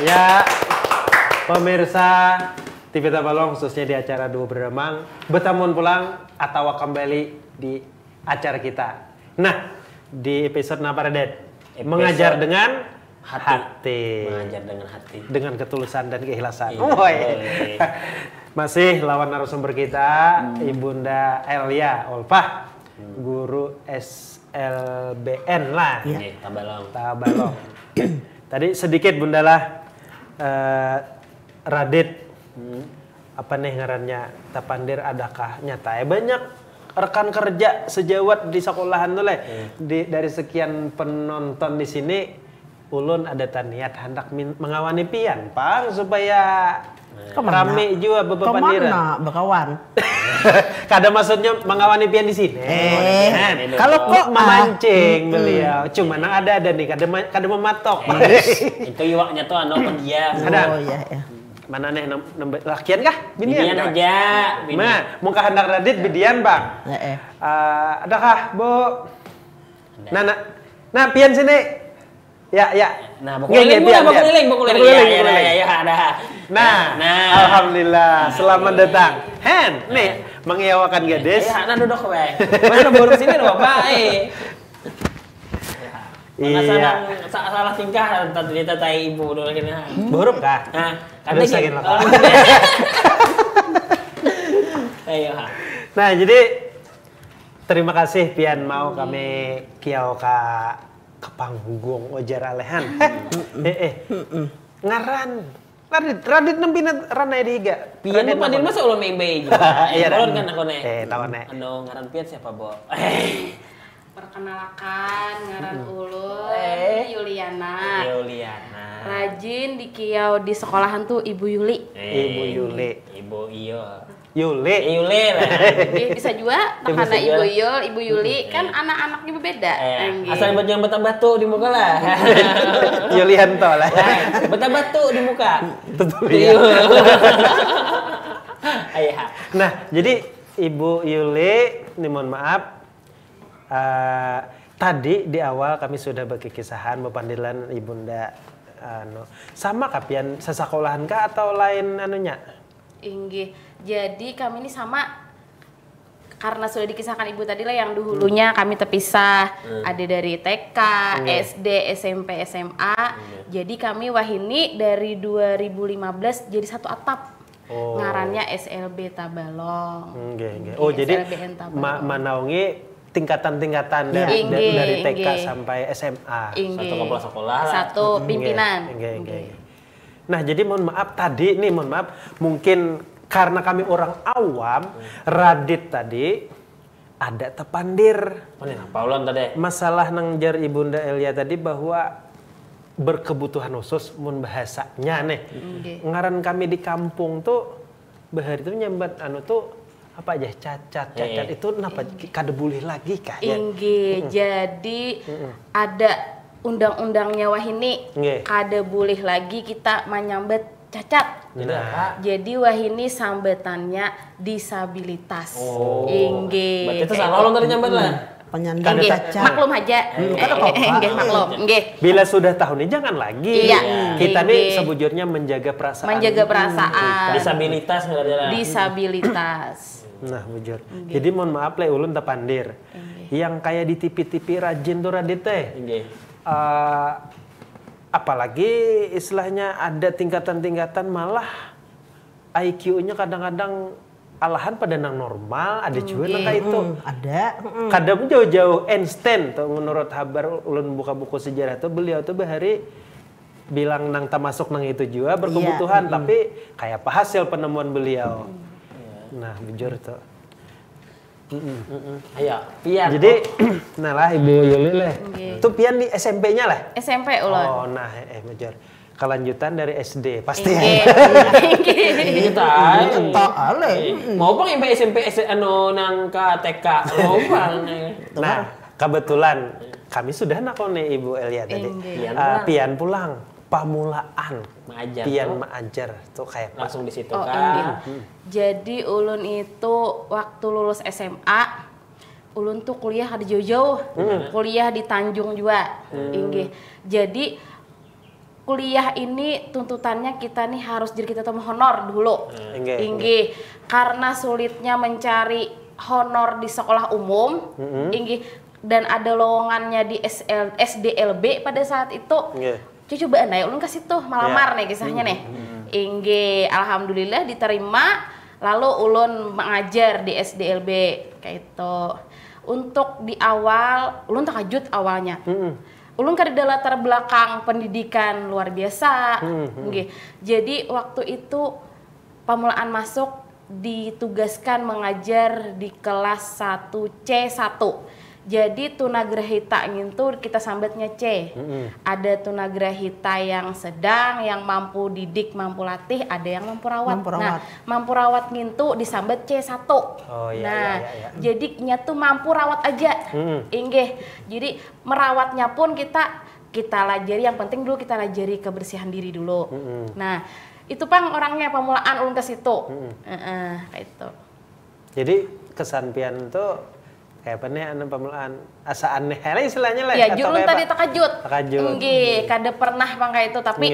Ya, pemirsa TV Tabalong khususnya di acara Dua Beremang, bertamun pulang atau kembali di acara kita. Nah, di episode apa Raden? Mengajar dengan hati. Mengajar dengan hati. Dengan ketulusan dan keikhlasan. Iya. Masih lawan narasumber kita, Ibunda Elia Olpah, guru SLBN lah. Iya, Tabalong. Tadi sedikit Bunda lah, Radit, apa nih ngarannya, Tapandir adakah nyata? Banyak rekan kerja sejawat di sekolahan tuh dari sekian penonton di sini, ulun ada taniat hendak mengawani pian, Pang, supaya rame juga beberapa pandiran. Kemana bakawan? Kada maksudnya mengawani pian di sini. Kalau kok memancing beliau, cuma ada nih, kada mematok. Itu iwaknya tuh dia. Ada. Oh iya ya. Mana nih lakian kah? Binian aja. Nah, muka hendak Radit bidian Bang. Adakah Bu? Nah, pian sini. Ya. Nah, bukuliling. Ya, ada. Nah, alhamdulillah, selamat datang. Hen, nih, mengiyawakan gadis. Ya, nah duduk we. Mana baru sini loh, Bapak. Iya. Salah tingkah tadi tatai ibu dulu lagi nah. Buruk kah? Nah, Ada saking lah. Ayo. Nah, jadi terima kasih pian mau kami kiau ke panggung ojar alehan. Ngaran. Radit nempina ranai diga. Pian itu pandir masa ulah main bayi. Iya, Bolon kan aku nih. Tahu nih. Anu ngaran pian siapa, Bo? Perkenalkan, ngaran ulun Yuliana. Rajin di kiau di sekolahan tuh Ibu Yuli. Ibu Yuli. Ibu Iyo. Yuli lah. Bisa juga makanya Ibu Yul, Ibu Yuli kan anak-anaknya berbeda. Asal baju yang batu di muka lah. Yulianto lah. Batu di muka. Iya. Ayah. Nah, jadi Ibu Yuli, ini mohon maaf. Tadi di awal kami sudah berkikisahan bepandilan Ibunda sama kapian sesakolahan kah atau lain anunya? Inggih. Jadi kami ini sama karena sudah dikisahkan Ibu tadi lah yang dahulunya kami terpisah. Ada dari TK, SD, SMP, SMA. Jadi kami wahini dari 2015 jadi satu atap. Ngarannya SLB Tabalong. Oh, jadi manaungi tingkatan-tingkatan dari TK sampai SMA. Satu kepala sekolah lah. Satu pimpinan. Nah, jadi mohon maaf tadi nih, mungkin karena kami orang awam, Radit tadi ada tepandir. Apa ulang tadi? Masalah nangjar Ibunda Elia tadi bahwa berkebutuhan khusus mun bahasanya nih. Ngaran kami di kampung tuh bahari itu nyambat tuh apa aja cacat itu kenapa kada boleh lagi kah? Jadi ada undang-undangnya wahini kada boleh lagi kita menyambat cacat. Jadi wahini sambetannya disabilitas. Berarti itu salah lo tadi nyambat lah. Penyandang cacat. Maklum aja. Maklum. Bila sudah tahun ini jangan lagi. Kita nih sebujurnya menjaga perasaan. Disabilitas. Nah, bujur. Jadi mohon maaf le ulun tapandir. Yang kayak di TV-TV rajin tuh Radit teh. Apalagi istilahnya ada tingkatan-tingkatan malah IQ-nya kadang-kadang alahan pada nang normal, ada juga nang kayak itu. Ada. Kadang jauh-jauh Einstein tuh menurut kabar ulun buka buku sejarah tuh beliau tuh bahari bilang nang masuk nang itu juga berkebutuhan tapi kayak apa hasil penemuan beliau. Nah, bujur tuh. Ayo, pian. Jadi, nah lah Ibu Yuli lah. Itu pian di SMP-nya lah. SMP ulun. Oh, nah bujur. Kelanjutan dari SD pasti. Kita mau pang SMP nang ke TK mau pang. Nah, kebetulan kami sudah nakone Ibu Elia tadi. Pian pulang. Pamulaan pian mengajar tuh kayak langsung di situ kan. Jadi ulun itu waktu lulus SMA ulun tuh kuliah di jauh-jauh. Kuliah di Tanjung juga. Jadi kuliah ini tuntutannya kita nih harus jadi kita tuh honor dulu. Inggih. Inggih. Karena sulitnya mencari honor di sekolah umum, inggih, dan ada lowongannya di SDLB pada saat itu. Inggih. Coba anda ulun kasih tuh malamar nih kisahnya nih. Inggih, alhamdulillah diterima. Lalu ulun mengajar di SDLB kayak itu. Untuk di awal, ulun terkejut awalnya. Ulun kan ada latar belakang pendidikan luar biasa. Jadi waktu itu pamulaan masuk ditugaskan mengajar di kelas 1C1. Jadi tunagrahita itu kita sambatnya C. Ada tunagrahita yang sedang, yang mampu didik, mampu latih, ada yang mampu rawat. Nah, mampu rawat itu disambat C1. Oh, iya, nah, iya. jadi nya tuh mampu rawat aja. Inggih. Jadi merawatnya pun kita lajari, yang penting dulu kita lajari kebersihan diri dulu. Nah, itu Pang orangnya pamulaan ulun ke situ. Kayak itu. Jadi kesan pian tuh kayak apa nih anu pamulaan asa aneh lah istilahnya lah. Ya, ulun tadi terkejut. Nggih, kada pernah Pang kayak itu, tapi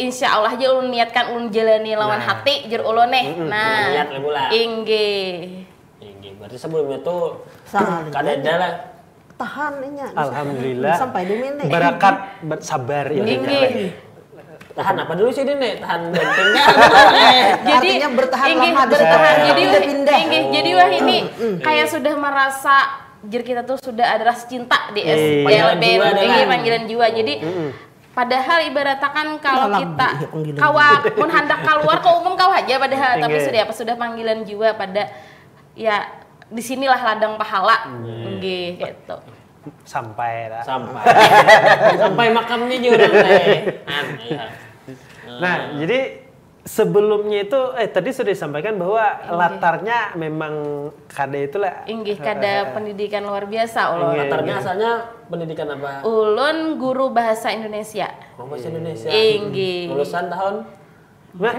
insya Allah aja ulun niatkan ulun jalani lawan hati jer ulun nih. Nah, niat lah pula. Inggih. Berarti sebelumnya tuh Salah. kada ada lah. Tahan ini. Alhamdulillah. Sampai di mene. Berakat bersabar ya. Inggih. Tahan apa dulu sih ini? Tahan benteng Jadi Artinya bertahan inggih, lama di bertahan. sana. Jadi Pindah-pindah. inggih, jadi wah ini kayak sudah merasa jir kita tuh sudah ada rasa cinta di SDLB, Panggilan jiwa inggih, adalah. panggilan jiwa. Jadi padahal ibaratnya kan kalau Dalam, kita iya, panggilan kawa mun hendak keluar ke umum kau aja padahal, tapi Inggih. sudah panggilan jiwa pada ya disinilah ladang pahala. Inggih, gitu. Sampai lah. sampai makamnya juga teh. Nah, jadi sebelumnya itu tadi sudah disampaikan bahwa latarnya memang kada itulah. Inggih, kada pendidikan luar biasa ulun. Latarnya asalnya pendidikan apa? Ulun guru bahasa Indonesia. Oh, bahasa Indonesia. Inggih. Lulusan tahun? Nah,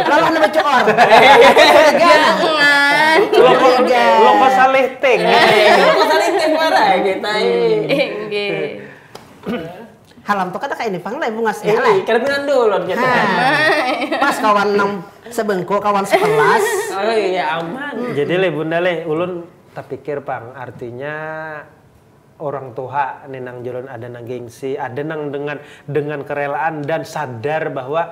Lalu anda bercor. Jangan. lo kok saleh teng. Masalah itu parah kita ini. Inggih. Halam tuh kata kayak ini pang lah bunga segala. Karena pingan dulu gitu. Pas kawan 6 sebengko kawan 11. Oh iya aman. Jadi le bunda le ulun tak pikir Pang, artinya orang tua nenang jalan ada nang gengsi, ada nang dengan kerelaan dan sadar bahwa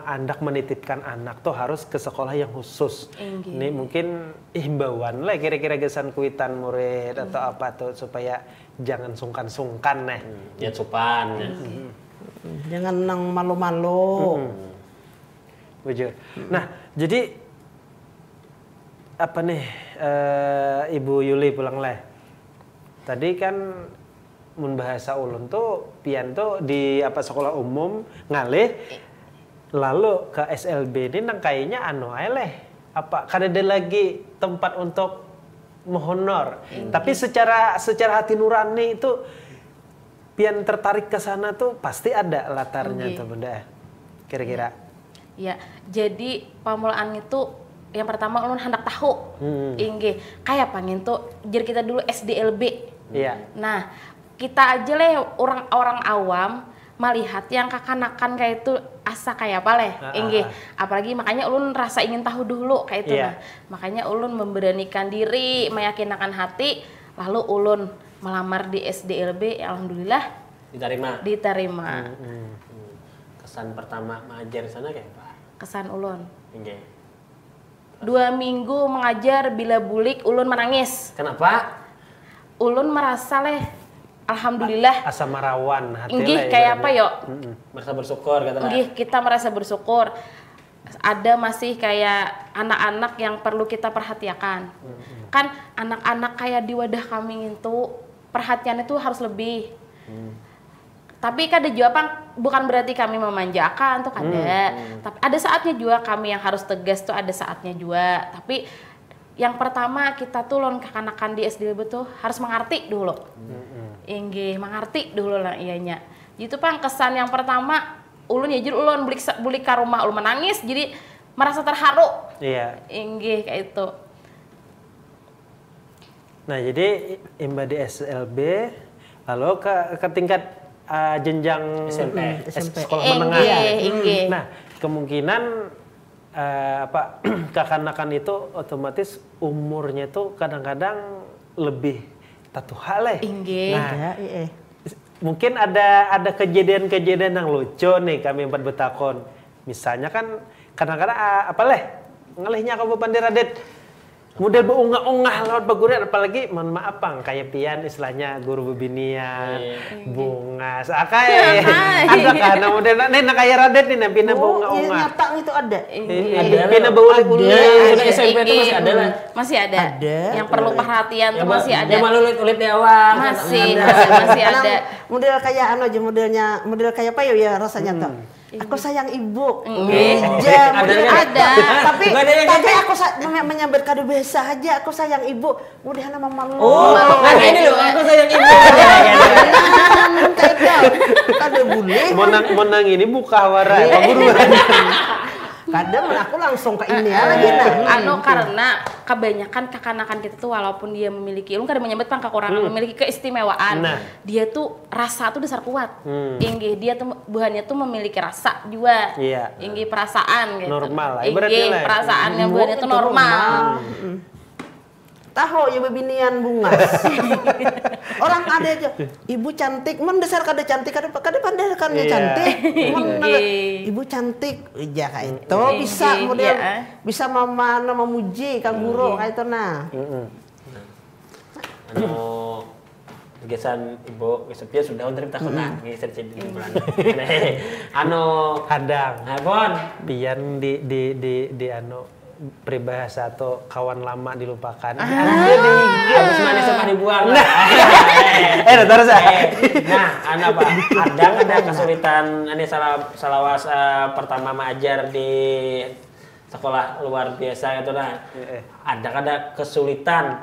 andak menitipkan anak tuh harus ke sekolah yang khusus. Ini mungkin himbauan lah kira-kira gesan kuitan murid atau apa tuh supaya jangan sungkan-sungkan nih. Ya sopan. Jangan nang malu-malu. Bujur. Nah, jadi apa nih Ibu Yuli pulang leh. Tadi kan mun bahasa ulun tuh pian tuh di apa sekolah umum ngalih lalu ke SLB ini nang kayaknya anu ae leh. Apa kada ada lagi tempat untuk menghonor. Tapi secara hati nurani itu pian tertarik ke sana tuh pasti ada latarnya tuh Bunda. Kira-kira. Ya, jadi pamulaan itu yang pertama ulun hendak tahu. Inggih, kayak pangin tuh jadi kita dulu SDLB. Iya. Nah, kita aja leh orang-orang awam melihat yang kekanakan kayak itu asa kayak apa leh. Inggih, apalagi makanya ulun rasa ingin tahu dulu kayak itu. Nah, makanya ulun memberanikan diri, meyakinkan hati, lalu ulun melamar di SDLB, alhamdulillah diterima. Kesan pertama mengajar di sana kayak apa? Kesan ulun. Oke. 2 minggu mengajar bila bulik ulun menangis. Kenapa? Ulun merasa leh alhamdulillah. Asa marawan hati Inggih kayak apa yo? Merasa bersyukur kata. Inggih, kita merasa bersyukur. Ada masih kayak anak-anak yang perlu kita perhatikan. Kan anak-anak kayak di wadah kami itu perhatian itu harus lebih. Tapi kada juga Pang, bukan berarti kami memanjakan tuh kada. Tapi ada saatnya juga kami yang harus tegas tuh ada saatnya juga. Tapi yang pertama kita tuh lon kekanakan di SDLB tuh harus mengerti dulu. Inggih, mengerti dulu lah ianya. Itu Pang kesan yang pertama ulun ya jadi ulun beli ke rumah ulun menangis jadi merasa terharu. Iya. Inggih kayak itu. Nah, jadi imba di SLB Lalu ke tingkat jenjang SMP. sekolah menengah. Inggih. Nah, kemungkinan kekanakan itu otomatis umurnya itu kadang-kadang lebih tatu hal. Inggih. Nah, mungkin ada kejadian-kejadian yang lucu nih kami empat betakon. Misalnya kan kadang-kadang ngalihnya ke Bapak Radit. Model beunggah-unggah lewat bagurian, apalagi mohon maaf Bang, kayak pian istilahnya guru bebinian, bunga, kayak ada kan model nak kayak Radit nih pina beunggah-unggah. Iya nyata itu ada. Pina beulik-ulik. SMP itu masih ada lah. Masih ada. Ada. Yang perlu perhatian tuh masih ada. Dia malu ulit di awal. Masih ada. Nah, model kayak aja model kayak apa ya rasanya tuh. Aku sayang ibu. Ada. Tapi aku menyambut kado biasa aja. Aku sayang ibu. Mudah nama malu. Ini loh, aku sayang ibu. Kado bule. Monang ini buka warai. Kadang aku langsung ke ini lagi karena kebanyakan kekanakan kita tuh walaupun dia memiliki, lu kadang menyebut kekurangan memiliki keistimewaan, dia tuh rasa tuh dasar kuat. Inggih, dia tuh buahnya tuh memiliki rasa juga. Iya. Inggih perasaan gitu. Normal lah. Inggih perasaannya buahnya tuh normal. Tahu ya bebinian bunga. Orang ada aja, ibu cantik, mendesar kada cantik, kada pandai kan dia cantik. Ibu cantik, ya kayak itu bisa model, bisa memuji kang guru kayak itu nah. Gesan ibu, gesepnya sudah untuk kita kena, geser jadi bulan. Kadang. Bon. Pian di peribahasa atau kawan lama dilupakan. Habis manis sempat dibuang. Terus ada kesulitan ini salawas pertama mengajar di sekolah luar biasa itu ada kesulitan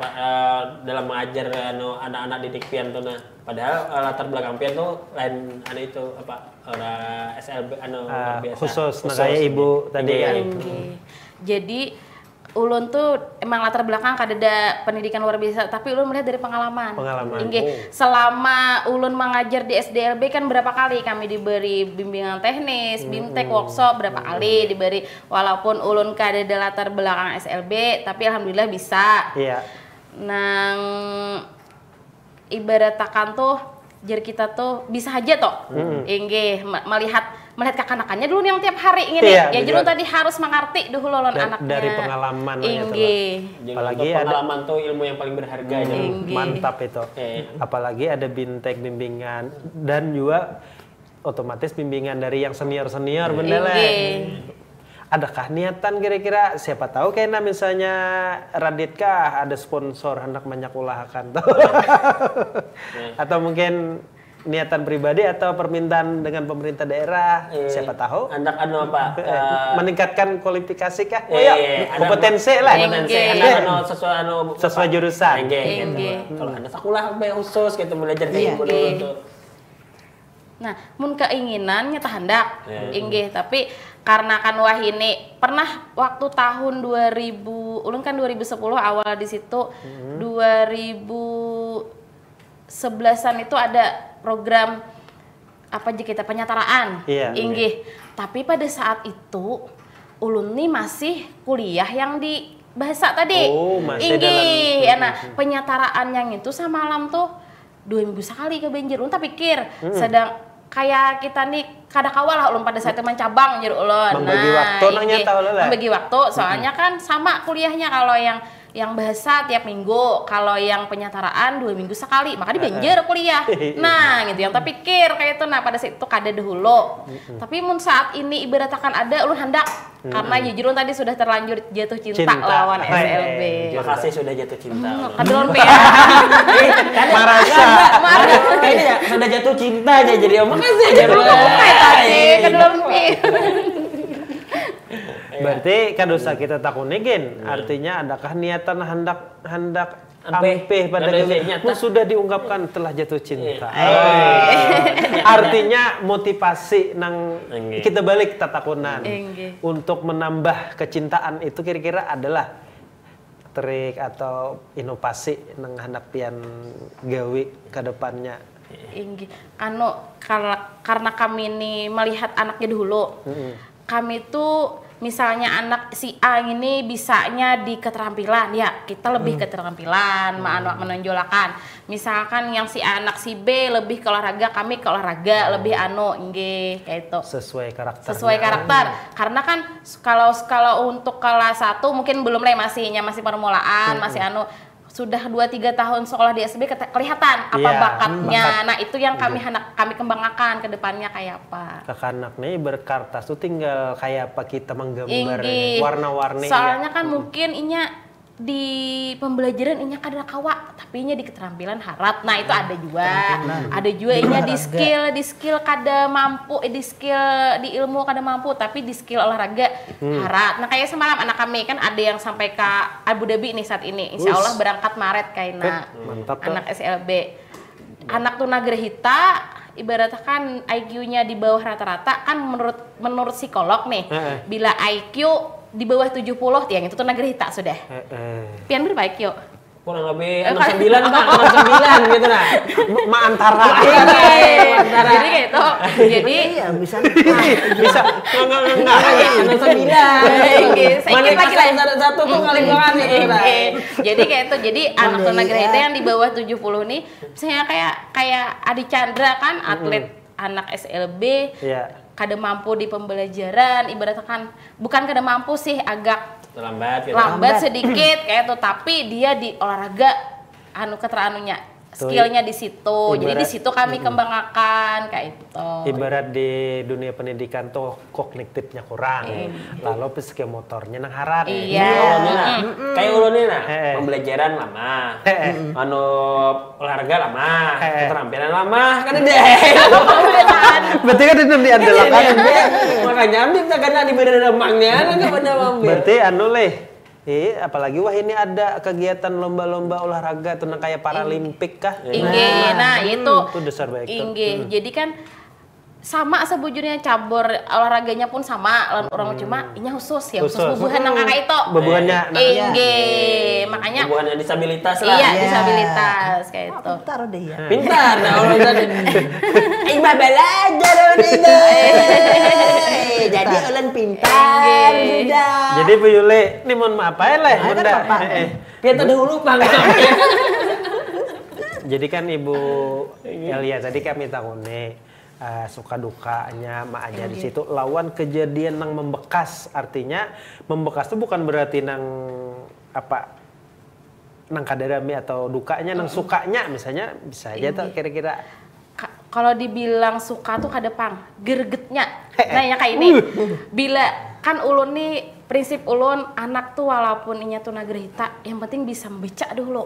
dalam mengajar anak-anak didik pian tuh padahal latar belakang pian tuh lain itu SLB luar biasa khusus kayak ibu tadi kan. Jadi ulun tuh emang latar belakang ada pendidikan luar biasa, tapi ulun melihat dari pengalaman. Selama ulun mengajar di SDLB kan berapa kali kami diberi bimbingan teknis, BIMTEK workshop berapa kali diberi, walaupun ulun kada ada latar belakang SLB, tapi alhamdulillah bisa. Iya. Nang ibaratakan tuh jar kita tuh bisa aja toh. Inggih melihat kekanakannya dulu yang tiap hari ini ya jadi tadi harus mengerti dulu lon anaknya dari pengalaman apalagi pengalaman tuh ilmu yang paling berharga mantap itu apalagi ada BIMTEK bimbingan dan juga otomatis bimbingan dari yang senior bener lah. Adakah niatan kira-kira siapa tahu kayaknya misalnya Radit kah ada sponsor hendak banyak ulahkan tuh atau mungkin niatan pribadi atau permintaan dengan pemerintah daerah siapa tahu meningkatkan kualifikasi kah kompetensi lah sesuai jurusan kalau ada sekolah khusus gitu belajar kayak gitu. Nah, mun keinginannya tak hendak inggih tapi karena kan wah ini pernah waktu tahun 2000 ulun kan 2010 awal di situ 2011-an itu ada program apa aja kita penyetaraan inggih. Tapi pada saat itu ulun nih masih kuliah yang di bahasa tadi. Inggih. Nah, penyetaraan yang itu semalam tuh 2 minggu sekali ke Banjir. Ulun tak pikir sedang kayak kita nih kada kawal lah ulun pada saat itu mencabang jadi ulun. Membagi waktu nanya tahu lah. Membagi waktu soalnya kan sama kuliahnya kalau yang bahasa tiap minggu, kalau yang penyetaraan 2 minggu sekali, maka di Banjir kuliah. Nah, gitu yang tak pikir kayak itu. Nah, pada saat itu kada dahulu. Tapi mun saat ini ibaratkan ada ulun hendak karena jujur tadi sudah terlanjur jatuh cinta lawan SLB. Makasih sudah jatuh cinta. Kedulun ya. Marasa. Kayaknya sudah jatuh cinta aja jadi makasih Kedulun tadi, kedulun berarti kan dosa kita takunegin artinya adakah niatan hendak ampeh pada sudah diungkapkan telah jatuh cinta. Artinya motivasi nang kita balik tatakunan untuk menambah kecintaan itu kira-kira adalah trik atau inovasi nang hendak pian gawi ke depannya Inggih. Karena kami ini melihat anaknya dulu. Kami tuh misalnya anak si A ini bisanya di keterampilan, ya kita lebih keterampilan, menonjolkan. Misalkan yang si anak si B lebih ke olahraga, kami ke olahraga, lebih nggih kayak itu. Sesuai karakter. Karena kan kalau untuk kelas 1 mungkin belum lah, masih permulaan, masih sudah 2-3 tahun sekolah di SB kelihatan apa bakatnya. Nah, itu yang kami kembangkan ke depannya kayak apa. Kakak nih berkartas tuh tinggal kayak apa kita menggambar warna-warni. Soalnya kan mungkin inya di pembelajaran inya kada kawa, tapi inya di keterampilan harat. Nah, itu ada juga. Ada juga inya di skill kada mampu, di skill di ilmu kada mampu, tapi di skill olahraga harat. Nah, kayak semalam anak kami kan ada yang sampai ke Abu Dhabi nih saat ini. Insya Allah berangkat Maret kayaknya. Mantap anak SLB. Anak tunagrahita ibaratnya kan IQ-nya di bawah rata-rata kan menurut psikolog nih. Bila IQ di bawah 70 yang itu tunagrahita sudah. Pian berapa IQ? Kurang lebih 69 Pak, 69 gitu nah. Antara. Jadi kayak itu. Jadi bisa. Enggak. 69. Sedikit lagi lah. Satu tuh kali banget gitu nah. Jadi kayak itu. Jadi anak tunagrahita yang di bawah 70 nih, misalnya kayak Adi Chandra kan atlet anak SLB. Kada mampu di pembelajaran, ibaratnya kan bukan kada mampu sih, agak lambat sedikit kayak itu, tapi dia di olahraga skillnya di situ. Jadi di situ kami kembangkan kayak itu. Ibarat di dunia pendidikan tuh kognitifnya kurang, lalu psikomotornya nang harat. Kayak ulun nih nah, pembelajaran lama, olahraga lama, keterampilan lama, kan deh. Berarti kan itu diandalkan. Makanya ambil kena di beda damangnya, enggak pada mampu. Berarti apalagi ini ada kegiatan lomba-lomba olahraga tuh kayak Paralimpik kah? Nah, itu dasar baik tuh. Jadi kan sama sebujurnya cabur olahraganya pun sama orang cuma inya khusus bubuhan nang kakak itu. Bubuhannya makanya bubuhannya disabilitas lah. Iya, disabilitas kayak itu. Pintar deh ya. Pintar nah orang tadi. Iba belajar udah. Jadi ulun pintar sudah. Jadi Bu Yuli, ini mohon maaf ya lah, bunda. Kita dahulu Bang. Jadi kan Ibu Elia tadi kami tahu nih suka dukanya maknya di situ lawan kejadian nang membekas. Artinya membekas itu bukan berarti nang kadarami atau dukanya nang sukanya, misalnya bisa aja tuh kira-kira. Kalau dibilang suka tuh kadepang gergetnya. Nah, ya kayak ini. Bila kan ulun nih prinsip ulun anak tuh walaupun inya tunagrahita yang penting bisa membaca dulu.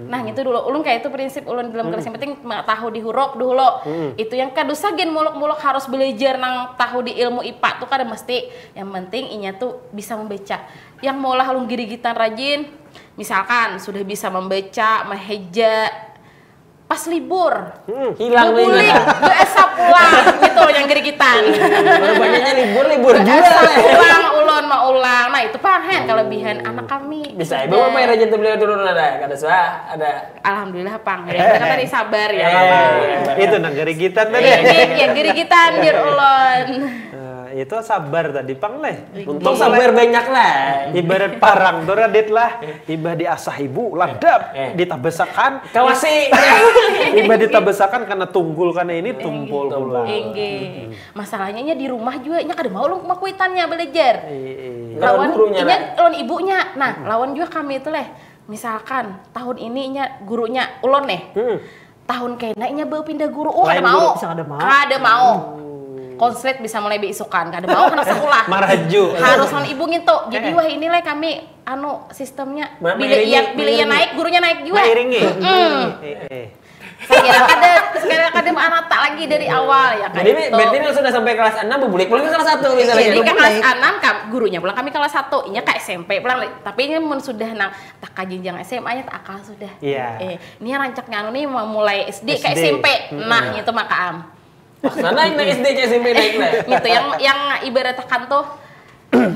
Nah, itu dulu. Ulun kayak itu prinsip ulun dalam kelas yang penting tahu di huruf dulu. Itu yang kadusa gen muluk-muluk harus belajar nang tahu di ilmu IPA tuh kada mesti. Yang penting inya tuh bisa membaca. Yang maulah ulun girigitan rajin, misalkan sudah bisa membaca, meheja, pas libur hilang nih biasa pulang gitu yang gerigitan. Banyaknya libur juga mau ulang. Nah, itu pahen kelebihan anak kami. Bisa ibu apa yang rajin beliau dulu ada ada. Alhamdulillah Pang. Ya kita tadi sabar ya. Itu nang gerigitan tadi. Ya gerigitan dir ulun. Itu sabar tadi Pang leh. Untung sabar banyak lah. Ibarat parang doradit lah. Iba diasah ibu ladap, ditabesakan kawasi. Iba ditabesakan karena tunggul karena ini tumpul pula. Masalahnya di rumah juga nya kada mau lu makuitannya belajar. Lawan gurunya. Lawan ibunya. Nah, lawan juga kami itu leh. Misalkan tahun ini nya gurunya ulun nih. Tahun kena nya bau pindah guru. Kada mau. Kada mau. Konslet bisa mulai beisukan, kada mau anak sekolah. Maraju. Harus on ibu gitu. Jadi wah inilah kami sistemnya bila ia naik gurunya naik juga. Mairingi. Sekarang kada anak tak lagi dari awal ya kan. Jadi berarti sudah sampai kelas 6 boleh pulang ke kelas 1 misalnya. Jadi ke kelas 6 gurunya pulang kami kelas 1, inya ke SMP pulang. Tapi ini mun sudah nang tak jenjang SMA nya tak akal sudah. Ini rancaknya nih mulai SD ke SMP. Nah, itu maka naik SD ke SMP naik lah. Gitu yang ibaratkan tuh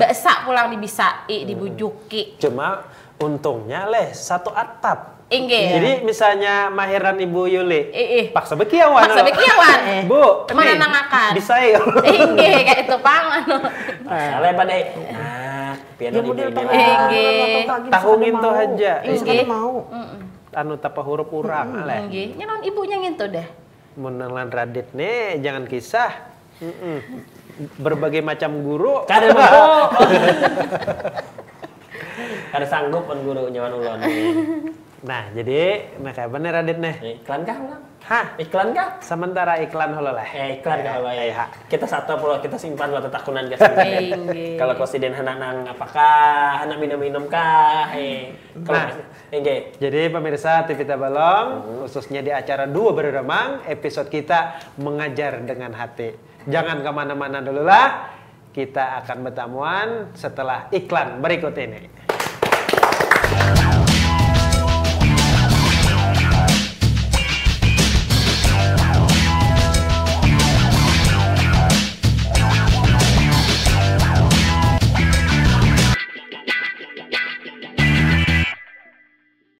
bahasa pulang dibisai, dibujuki. Cuma untungnya leh satu atap. Inggih. Jadi misalnya mahiran Ibu Yuli, paksa Iya. bekiawan. Paksa bekiawan. Bu, Mana nih, nangakan? bisa ya. Inggih, kayak itu pangan. Masalah pada piano Ya di model meja. Inggih. Tahungin tuh aja. Inggih. mau. Anu tapa huruf urang lah. Inggih. Nya naon ibunya ngintu deh. Menelan Radit nih, jangan kisah. Berbagai macam guru. Kada mau. Kada sanggup pun guru nyawan ulon. Nah, jadi kayak bener Radit nih. Iklan kah ulang? Hah? Iklan kah? Sementara iklan holo lah. Iklan kah ulang ya. Kita satu pulau kita simpan buat takunan guys. Inggih. Kalau kosiden anak nang apakah anak minum kah? Nah, jadi pemirsa TV Tabalong, khususnya di acara Dua Beremang, episode kita mengajar dengan hati. Jangan kemana-mana dulu lah, kita akan bertemuan setelah iklan berikut ini.